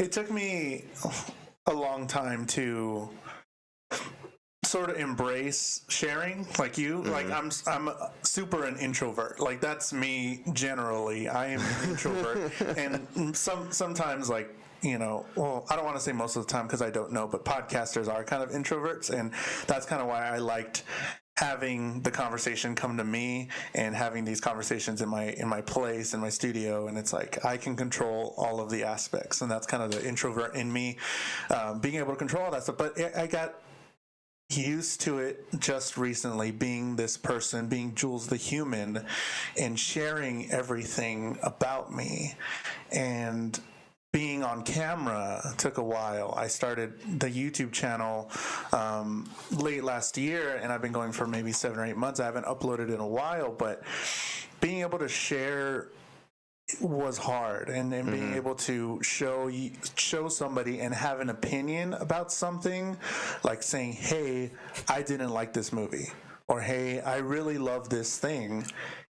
It took me a long time to sort of embrace sharing, like you. Like I'm super an introvert. Like that's me generally. I am an introvert, and sometimes like. Well, I don't want to say most of the time because I don't know, but podcasters are kind of introverts, and that's kind of why I liked having the conversation come to me and having these conversations in my place, in my studio, and it's like I can control all of the aspects, and that's kind of the introvert in me, being able to control all that stuff. But I got used to it just recently, being this person, being Jules the human, and sharing everything about me, and being on camera took a while. I started the YouTube channel late last year, and I've been going for maybe 7 or 8 months. I haven't uploaded in a while, but being able to share was hard, and being able to show somebody and have an opinion about something, like saying, hey, I didn't like this movie, or hey, I really love this thing,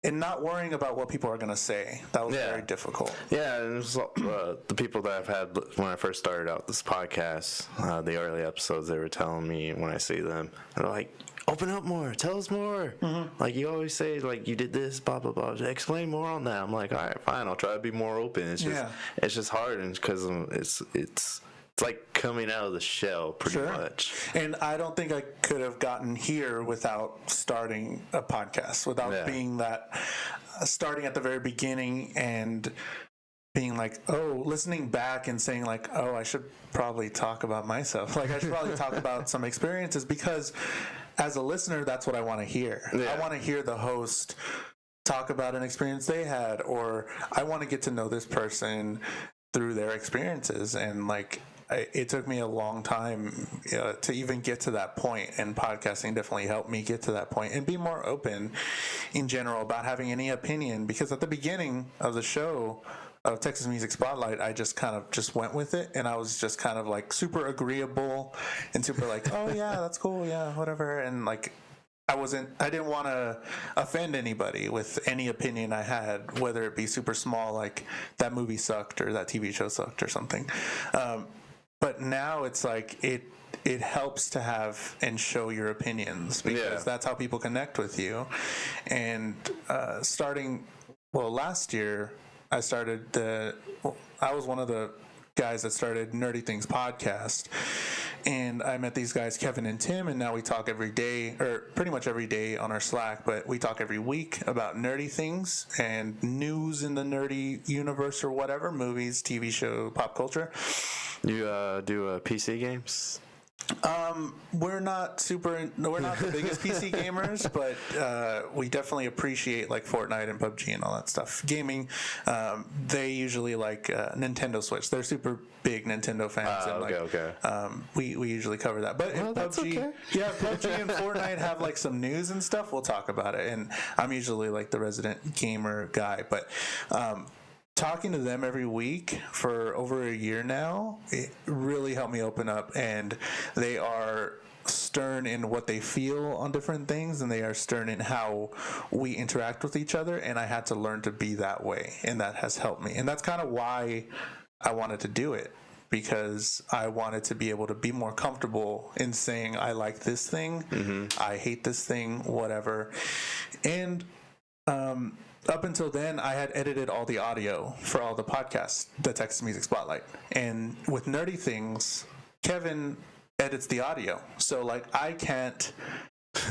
and not worrying about what people are going to say. That was very difficult. Yeah, and it was, the people that I've had when I first started out this podcast, the early episodes, they were telling me when I see them, they're like, open up more, tell us more. Like you always say, like you did this, blah blah blah. Explain more on that. I'm like, all right, fine, I'll try to be more open. It's just hard, and because it's like coming out of the shell pretty much. And I don't think I could have gotten here without starting a podcast, without being that, starting at the very beginning and being like, oh, listening back and saying like, oh, I should probably talk about myself. Like I should probably talk about some experiences, because as a listener, that's what I want to hear. Yeah. I want to hear the host talk about an experience they had, or I want to get to know this person through their experiences. And like, it took me a long time to even get to that point, and podcasting definitely helped me get to that point and be more open in general about having any opinion, because at the beginning of the show of Texas Music Spotlight, I just kind of just went with it, and I was just kind of like super agreeable and super like, oh yeah, that's cool, yeah, whatever, and like I didn't want to offend anybody with any opinion I had, whether it be super small, like that movie sucked or that TV show sucked or something. But now it's like it helps to have and show your opinions, because that's how people connect with you. And last year I was one of the guys that started Nerdy Things podcast, and I met these guys, Kevin and Tim, and now we talk every day, or pretty much every day on our Slack, but we talk every week about nerdy things and news in the nerdy universe or whatever, movies, TV show, pop culture. You do PC games? We're not the biggest PC gamers, but we definitely appreciate like Fortnite and PUBG and all that stuff. Gaming, they usually like Nintendo Switch. They're super big Nintendo fans. And we usually cover that. But if PUBG, PUBG and Fortnite have like some news and stuff, we'll talk about it. And I'm usually like the resident gamer guy, but talking to them every week for over a year now, it really helped me open up, and they are stern in what they feel on different things, and they are stern in how we interact with each other, and I had to learn to be that way, and that has helped me. And that's kind of why I wanted to do it, because I wanted to be able to be more comfortable in saying I like this thing, I hate this thing, whatever. And up until then, I had edited all the audio for all the podcasts, the Texas Music Spotlight. And with Nerdy Things, Kevin edits the audio. So, like, I can't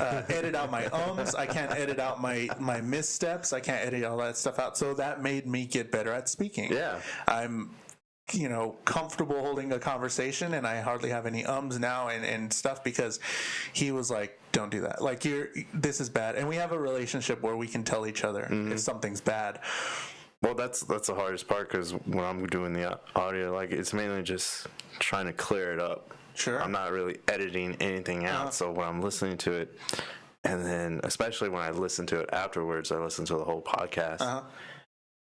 edit out my ums. I can't edit out my missteps. I can't edit all that stuff out. So that made me get better at speaking. Yeah. I'm comfortable holding a conversation, and I hardly have any ums now and stuff, because he was like, don't do that. Like, this is bad. And we have a relationship where we can tell each other if something's bad. Well, that's the hardest part, because when I'm doing the audio, like, it's mainly just trying to clear it up. Sure. I'm not really editing anything out. So when I'm listening to it, and then especially when I listen to it afterwards, I listen to the whole podcast.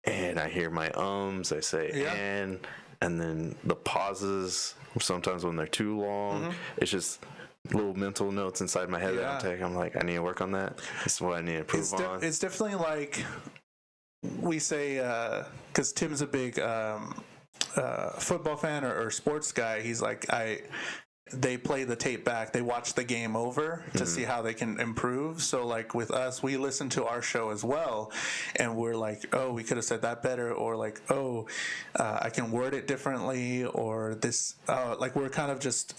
And I hear my ums, I say and then the pauses, sometimes when they're too long, it's just little mental notes inside my head that I'm taking. I'm like, I need to work on that. This is what I need to improve on. It's definitely like we say, because Tim's a big football fan or sports guy, he's like, they play the tape back, they watch the game over to see how they can improve. So like with us, we listen to our show as well, and we're like, oh, we could have said that better, or like, oh, I can word it differently, or this, like we're kind of just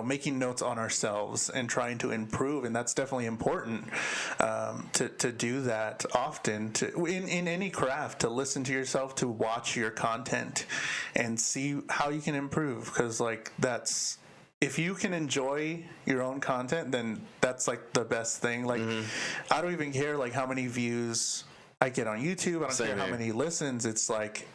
making notes on ourselves and trying to improve, and that's definitely important to do that often, in any craft, to listen to yourself, to watch your content and see how you can improve, because like that's, if you can enjoy your own content, then that's like the best thing. Like I don't even care like how many views I get on YouTube. I don't care how many listens. It's like,